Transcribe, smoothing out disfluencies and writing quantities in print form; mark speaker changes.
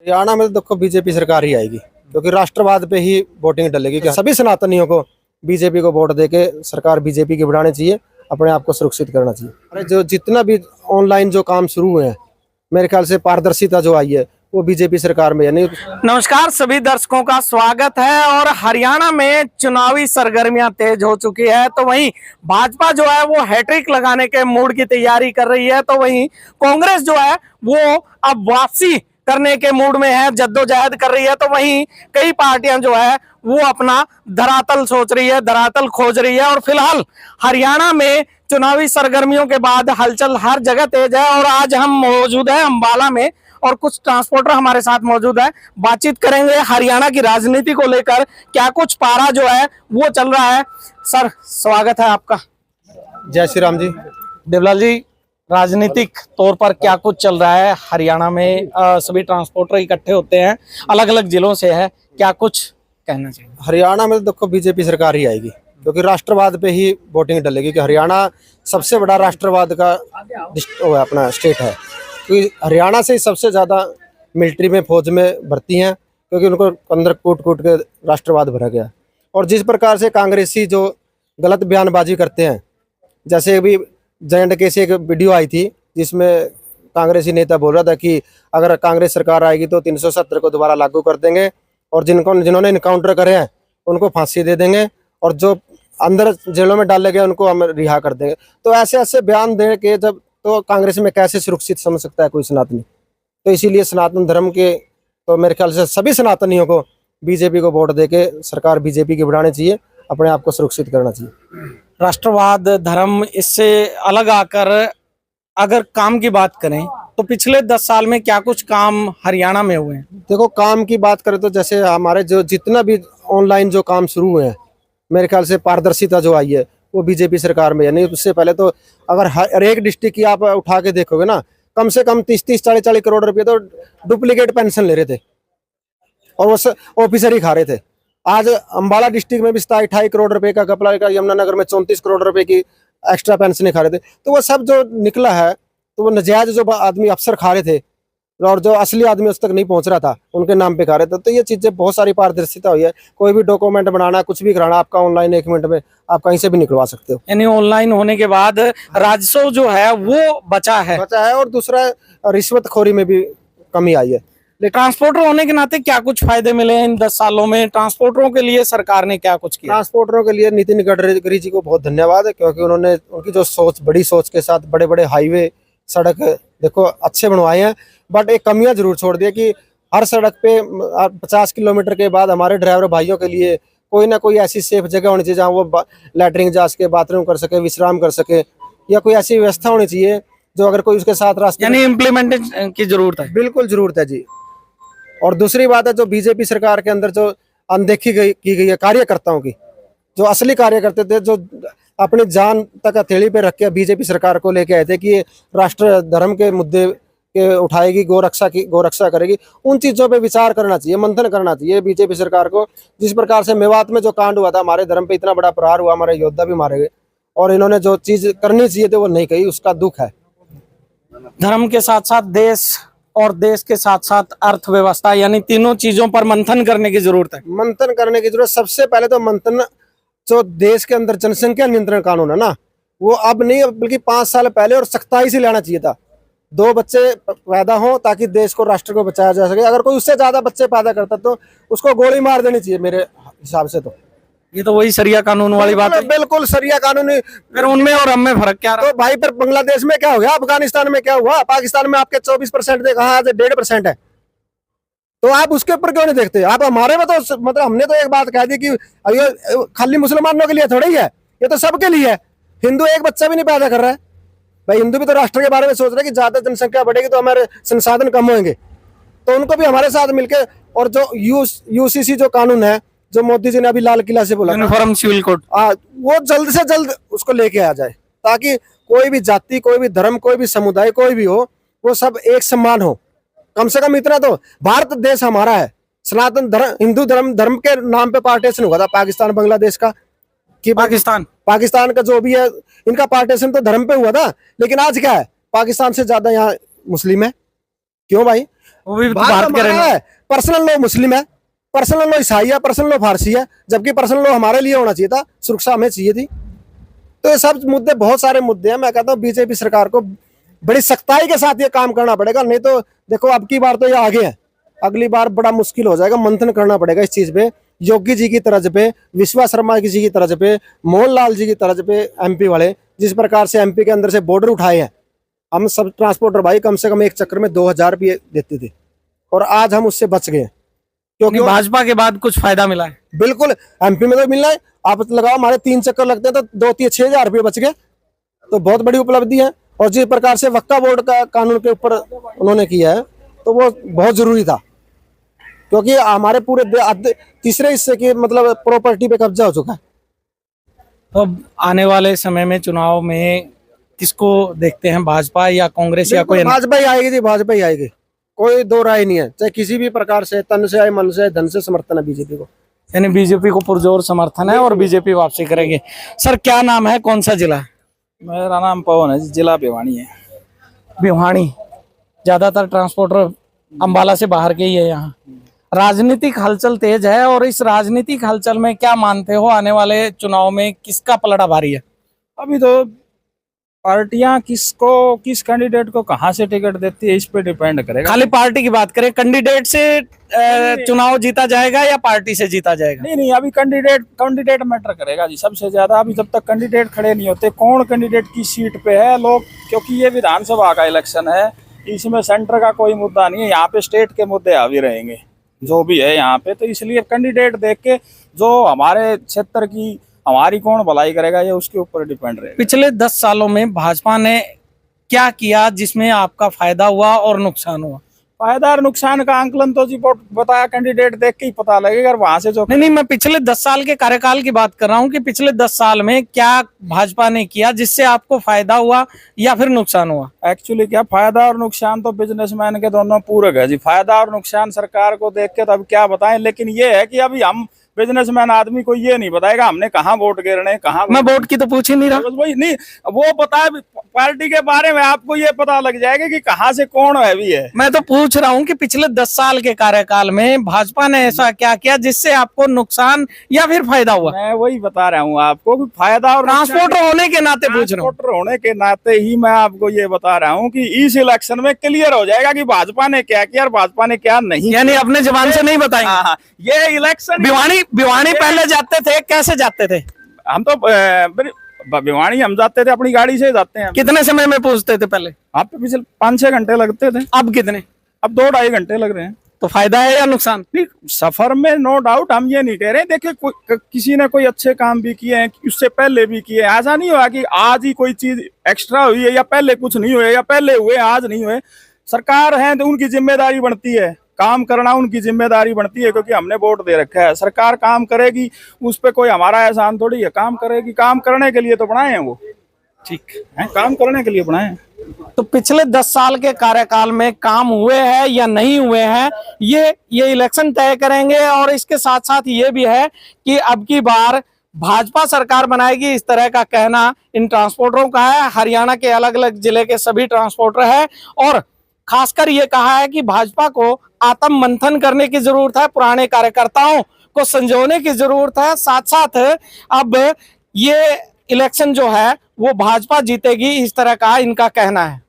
Speaker 1: हरियाणा में तो देखो बीजेपी सरकार ही आएगी, क्योंकि राष्ट्रवाद पे ही वोटिंग डलेगी। कि सभी सनातनियों को बीजेपी को वोट देके सरकार बीजेपी की बनानी चाहिए, अपने आप को सुरक्षित करना चाहिए। अरे जो जितना भी ऑनलाइन जो काम शुरू हुए हैं, मेरे ख्याल से पारदर्शिता जो आई है वो बीजेपी सरकार में है। नहीं
Speaker 2: नमस्कार, सभी दर्शकों का स्वागत है। और हरियाणा में चुनावी सरगर्मियां तेज हो चुकी है, तो वहीं भाजपा जो है वो हैट्रिक लगाने के मूड की तैयारी कर रही है, तो वहीं कांग्रेस जो है वो अब वापसी करने के मूड में है, जद्दोजहद कर रही है। तो वहीं कई पार्टियां जो है वो अपना धरातल सोच रही है, धरातल खोज रही है। और फिलहाल हरियाणा में चुनावी सरगर्मियों के बाद हलचल हर जगह तेज है। और आज हम मौजूद है अंबाला में और कुछ ट्रांसपोर्टर हमारे साथ मौजूद है। बातचीत करेंगे हरियाणा की राजनीति को लेकर, क्या कुछ पारा जो है वो चल रहा है। सर, स्वागत है आपका।
Speaker 1: जय श्री राम जी।
Speaker 2: देवलाल जी, राजनीतिक तौर पर क्या कुछ चल रहा है हरियाणा में? सभी ट्रांसपोर्टर इकट्ठे होते हैं, अलग अलग जिलों से है, क्या कुछ कहना चाहिए?
Speaker 1: हरियाणा में तो देखो बीजेपी सरकार ही आएगी, क्योंकि राष्ट्रवाद पे ही वोटिंग डलेगी। कि हरियाणा सबसे बड़ा राष्ट्रवाद का अपना स्टेट है, क्योंकि हरियाणा से ही सबसे ज़्यादा मिलिट्री में फौज में भर्ती हैं, क्योंकि उनको अंदर कूट कूट के राष्ट्रवाद भरा गया। और जिस प्रकार से कांग्रेसी जो गलत बयानबाजी करते हैं, जैसे अभी J&K से एक वीडियो आई थी जिसमें कांग्रेसी नेता बोल रहा था कि अगर कांग्रेस सरकार आएगी तो 370 को दोबारा लागू कर देंगे, और जिन्होंने इनकाउंटर करे हैं उनको फांसी दे देंगे, और जो अंदर जेलों में डाले गए उनको हम रिहा कर देंगे। तो ऐसे ऐसे बयान दे के जब तो कांग्रेस में कैसे सुरक्षित समझ सकता है कोई सनातनी? तो इसीलिए सनातन धर्म के तो मेरे ख्याल से सभी सनातनियों को बीजेपी को वोट देके सरकार बीजेपी की बनानी चाहिए, अपने आप को सुरक्षित करना चाहिए।
Speaker 2: राष्ट्रवाद धर्म इससे अलग आकर अगर काम की बात करें तो पिछले 10 साल में क्या कुछ काम हरियाणा में हुए हैं?
Speaker 1: देखो, काम की बात करें तो जैसे हमारे जो जितना भी ऑनलाइन जो काम शुरू हुए हैं, मेरे ख्याल से पारदर्शिता जो आई है वो बीजेपी सरकार में है। नहीं उससे पहले तो अगर हर एक डिस्ट्रिक्ट की आप उठा के देखोगे ना, कम से कम 30-30, 40-40 करोड़ रुपए तो डुप्लीकेट पेंशन ले रहे थे, और वो ऑफिसर ही खा रहे थे। आज अंबाला डिस्ट्रिक्ट में भी 27-28 करोड़ रुपए का, कपड़ा का यमुनानगर में 34 करोड़ रुपए की एक्स्ट्रा पेंशन खा रहे थे। तो वो सब जो निकला है तो वो नजायज जो आदमी अफसर खा रहे थे, और जो असली आदमी उस तक नहीं पहुंच रहा था उनके नाम पे खा रहे थे। तो ये चीजें बहुत सारी पारदर्शिता हुई है। कोई भी डॉक्यूमेंट बनाना, कुछ भी कराना, आपका ऑनलाइन 1 मिनट में आप कहीं से भी निकलवा सकते हो।
Speaker 2: यानी ऑनलाइन होने के बाद राजस्व जो है वो बचा है।
Speaker 1: और दूसरा रिश्वतखोरी में भी कमी आई है।
Speaker 2: ट्रांसपोर्टर होने के नाते क्या कुछ फायदे मिले हैं इन 10 सालों में? ट्रांसपोर्टरों के लिए सरकार ने क्या कुछ किया?
Speaker 1: ट्रांसपोर्टरों के लिए नितिन गडकरी जी को बहुत धन्यवाद है, क्योंकि उन्होंने उनकी जो सोच, बड़ी सोच के साथ बड़े बड़े हाईवे, सड़क देखो अच्छे बनवाए हैं। बट एक कमियां जरूर छोड़ दी कि हर सड़क पे 50 किलोमीटर के बाद हमारे ड्राइवर भाइयों के लिए कोई ना कोई ऐसी सेफ जगह होनी चाहिए जहाँ वो लैटरिन जा सके, बाथरूम कर सके, विश्राम कर सके, या कोई ऐसी व्यवस्था होनी चाहिए जो अगर कोई उसके साथ रास्ते,
Speaker 2: यानी इम्प्लीमेंटेशन की जरूरत है।
Speaker 1: बिल्कुल जरूरत है जी। और दूसरी बात है, जो बीजेपी सरकार के अंदर जो अनदेखी की गई है कार्यकर्ताओं की, जो असली कार्यकर्ता थे, जो अपनी जान तक हथेली पे रख के बीजेपी सरकार को लेके आए थे कि ये राष्ट्र धर्म के मुद्दे के उठाएगी, गोरक्षा करेगी, उन चीजों पे विचार करना चाहिए, मंथन करना चाहिए बीजेपी सरकार को। जिस प्रकार से मेवात में जो कांड हुआ था, हमारे धर्म पे इतना बड़ा प्रहार हुआ, हमारे योद्धा भी मारे गए, और इन्होंने जो चीज करनी चाहिए थी वो नहीं कही, उसका दुख है।
Speaker 2: धर्म के साथ साथ देश, और देश के साथ साथ अर्थव्यवस्था, यानी तीनों चीजों पर मंथन करने की जरूरत है।
Speaker 1: मंथन करने की जरूरत, सबसे पहले तो मंथन, जो देश के अंदर जनसंख्या नियंत्रण कानून है ना, वो अब नहीं बल्कि 5 साल पहले और सख्ताई से लाना चाहिए था। 2 बच्चे पैदा हो ताकि देश को, राष्ट्र को बचाया जा सके। अगर कोई उससे ज्यादा बच्चे पैदा करता तो उसको गोली मार देनी चाहिए मेरे हिसाब से। तो ये तो वही सरिया कानून वाली बात है। बिल्कुल सरिया कानून।
Speaker 2: फिर उनमें और हम में फर्क क्या रहा?
Speaker 1: तो भाई, पर बांग्लादेश में क्या हो गया, अफगानिस्तान में क्या हुआ, पाकिस्तान में आपके 24% थे, कहा 1.5% है। तो आप उसके ऊपर क्यों नहीं देखते? आप हमारे में तो मतलब हमने तो एक बात कह दी कि ये खाली मुसलमानों के लिए थोड़ा ही है, ये तो सबके लिए है। हिंदू एक बच्चा भी नहीं पैदा कर रहा है भाई। हिंदू भी तो राष्ट्र के बारे में सोच रहे हैं कि ज्यादा जनसंख्या बढ़ेगी तो हमारे संसाधन कम होंगे, तो उनको भी हमारे साथ मिलकर, और जो यूसीसी जो कानून है, जो मोदी जी ने अभी लाल किला से बोला,
Speaker 2: यूनिफॉर्म सिविल कोड,
Speaker 1: वो जल्द से जल्द उसको लेके आ जाए, ताकि कोई भी जाति, कोई भी धर्म, कोई भी समुदाय, कोई भी हो, वो सब एक समान हो। कम से कम इतना तो, भारत देश हमारा है। सनातन धर्म, हिंदू धर्म के नाम पे पार्टीशन हुआ था पाकिस्तान बांग्लादेश का, कि पाकिस्तान का जो भी है, इनका पार्टीशन तो धर्म पे हुआ था। लेकिन आज क्या है, पाकिस्तान से ज्यादा यहाँ मुस्लिम है। क्यों भाई?
Speaker 2: वो भी तो
Speaker 1: भारत
Speaker 2: भारत के
Speaker 1: हमारा
Speaker 2: रहने।
Speaker 1: है। पर्सनल लॉ मुस्लिम है, पर्सनल लॉ ईसाई है, पर्सनल लॉ फारसी है, जबकि पर्सनल लॉ हमारे लिए होना चाहिए था, सुरक्षा हमें चाहिए थी। तो ये सब मुद्दे, बहुत सारे मुद्दे हैं। मैं कहता हूँ बीजेपी सरकार को बड़ी सख्ताई के साथ ये काम करना पड़ेगा, नहीं तो देखो अब की बार तो ये आगे है, अगली बार बड़ा मुश्किल हो जाएगा। मंथन करना पड़ेगा इस चीज पे, योगी जी की तर्ज पे, विश्वा शर्मा जी की तर्ज पे, मोहन लाल जी की तर्ज पे, एमपी वाले जिस प्रकार से एमपी के अंदर से बॉर्डर उठाए हैं। हम सब ट्रांसपोर्टर भाई कम से कम एक चक्कर में 2000 रुपये देते थे, और आज हम उससे बच गए, क्योंकि
Speaker 2: क्योंकि भाजपा के बाद कुछ फायदा मिला है।
Speaker 1: बिल्कुल एमपी में तो मिल रहा है। आप लगाओ हमारे 3 चक्कर लगते हैं तो 2-6 हजार रुपये बच गए, तो बहुत बड़ी उपलब्धि है। और जिस प्रकार से वक्का बोर्ड का कानून के ऊपर उन्होंने किया है, तो वो बहुत जरूरी था, क्योंकि हमारे पूरे तीसरे हिस्से की मतलब प्रॉपर्टी पे कब्जा हो चुका है।
Speaker 2: तो अब आने वाले समय में चुनाव में किसको देखते हैं, भाजपा या कांग्रेस या कोई अन्य?
Speaker 1: भाजपा ही आएगी जी, भाजपा ही आएगी, कोई दो राय नहीं है। चाहे किसी भी प्रकार से, तन से आए, मन से आए, धन से समर्थन है बीजेपी को।
Speaker 2: यानी बीजेपी को पुरजोर समर्थन है और बीजेपी वापसी करेंगे। सर क्या नाम है, कौन सा जिला है?
Speaker 3: मेरा नाम पवन है, जिला भिवानी है।
Speaker 2: भिवानी। ज्यादातर ट्रांसपोर्टर अंबाला से बाहर के ही है यहाँ। राजनीतिक हलचल तेज है, और इस राजनीतिक हलचल में क्या मानते हो, आने वाले चुनाव में किसका पलड़ा भारी है?
Speaker 3: अभी तो पार्टियां किस कैंडिडेट को कहां से टिकट देती है इस पे डिपेंड करेगा।
Speaker 2: खाली पार्टी की बात करें, कैंडिडेट से चुनाव जीता जाएगा या पार्टी से जीता जाएगा?
Speaker 3: नहीं, अभी कैंडिडेट मैटर करेगा जी सबसे ज्यादा। अभी जब तक कैंडिडेट खड़े नहीं होते, कौन कैंडिडेट की सीट पे है लोग, क्योंकि ये विधानसभा का इलेक्शन है, इसमें सेंटर का कोई मुद्दा नहीं है, यहाँ पे स्टेट के मुद्दे हावी रहेंगे जो भी है यहाँ पे। तो इसलिए कैंडिडेट देख के जो हमारे क्षेत्र की हमारी कौन भलाई करेगा, ये उसके ऊपर डिपेंड रहेगा।
Speaker 2: पिछले 10 सालों में भाजपा ने क्या किया जिसमें आपका फायदा हुआ और नुकसान हुआ?
Speaker 3: फायदा और नुकसान का आंकलन तो जी बताया, कैंडिडेट देख के ही पता लगेगा। वहां से जो
Speaker 2: नहीं, मैं पिछले 10 साल के कार्यकाल की बात कर रहा हूँ कि पिछले 10 साल में क्या भाजपा ने किया जिससे आपको फायदा हुआ या फिर नुकसान हुआ?
Speaker 3: एक्चुअली क्या, फायदा और नुकसान तो बिजनेसमैन के दोनों पूरक है जी। फायदा और नुकसान सरकार को देख के तो अब क्या बताएं, लेकिन ये है कि अभी हम बिजनेसमैन आदमी को ये नहीं बताएगा हमने कहाँ वोट गिरने, कहाँ
Speaker 2: मैं वोट की तो पूछ ही नहीं रहा।
Speaker 3: वही नहीं, वो पता है पार्टी के बारे में, आपको ये पता लग जाएगा कि कहाँ से कौन हैवी है।
Speaker 2: मैं तो पूछ रहा हूँ कि पिछले 10 साल के कार्यकाल में भाजपा ने ऐसा क्या किया जिससे आपको नुकसान या फिर फायदा हुआ?
Speaker 3: मैं वही बता रहा हूँ आपको कि फायदा और
Speaker 2: ट्रांसपोर्टर होने के नाते पूछ रहा हूँ।
Speaker 3: ट्रांसपोर्टर होने के नाते ही मैं आपको ये बता रहा हूँ कि इस इलेक्शन में क्लियर हो जाएगा कि भाजपा ने क्या किया और भाजपा ने क्या नहीं।
Speaker 2: यानी अपने जबान से नहीं बताएंगे।
Speaker 3: हाँ, ये इलेक्शन
Speaker 2: भिवानी पहले जाते थे, कैसे जाते थे?
Speaker 3: हम तो भिवानी हम जाते थे अपनी गाड़ी से जाते हैं।
Speaker 2: कितने समय में पहुंचते थे पहले?
Speaker 3: आप पे पिछले 5-6 घंटे लगते थे,
Speaker 2: अब कितने?
Speaker 3: अब 2-2.5 घंटे लग रहे हैं।
Speaker 2: तो फायदा है या नुकसान?
Speaker 3: नहीं, सफर में नो डाउट हम ये नहीं कह रहे। देखिए किसी ने कोई अच्छे काम भी किए हैं, उससे पहले भी किए। ऐसा नहीं हुआ कि आज ही कोई चीज एक्स्ट्रा हुई है या पहले कुछ नहीं हुए या पहले हुए आज नहीं हुए। सरकार है तो उनकी जिम्मेदारी बनती है, काम करना उनकी जिम्मेदारी बनती है, क्योंकि हमने वोट दे रखा है। सरकार काम करेगी, उस पर कोई हमारा एहसान थोड़ी है। काम करेगी, काम करने के लिए तो बनाए हैं वो, ठीक है, काम करने के लिए बनाए हैं।
Speaker 2: तो पिछले 10 साल के कार्यकाल में काम हुए हैं या नहीं हुए हैं, ये इलेक्शन तय करेंगे। और इसके साथ साथ ये भी है कि अब की बार भाजपा सरकार बनाएगी, इस तरह का कहना इन ट्रांसपोर्टरों का है। हरियाणा के अलग अलग जिले के सभी ट्रांसपोर्टर हैं, और खासकर ये कहा है कि भाजपा को आत्म मंथन करने की जरूरत है, पुराने कार्यकर्ताओं को संजोने की जरूरत है। साथ साथ अब ये इलेक्शन जो है वो भाजपा जीतेगी, इस तरह का इनका कहना है।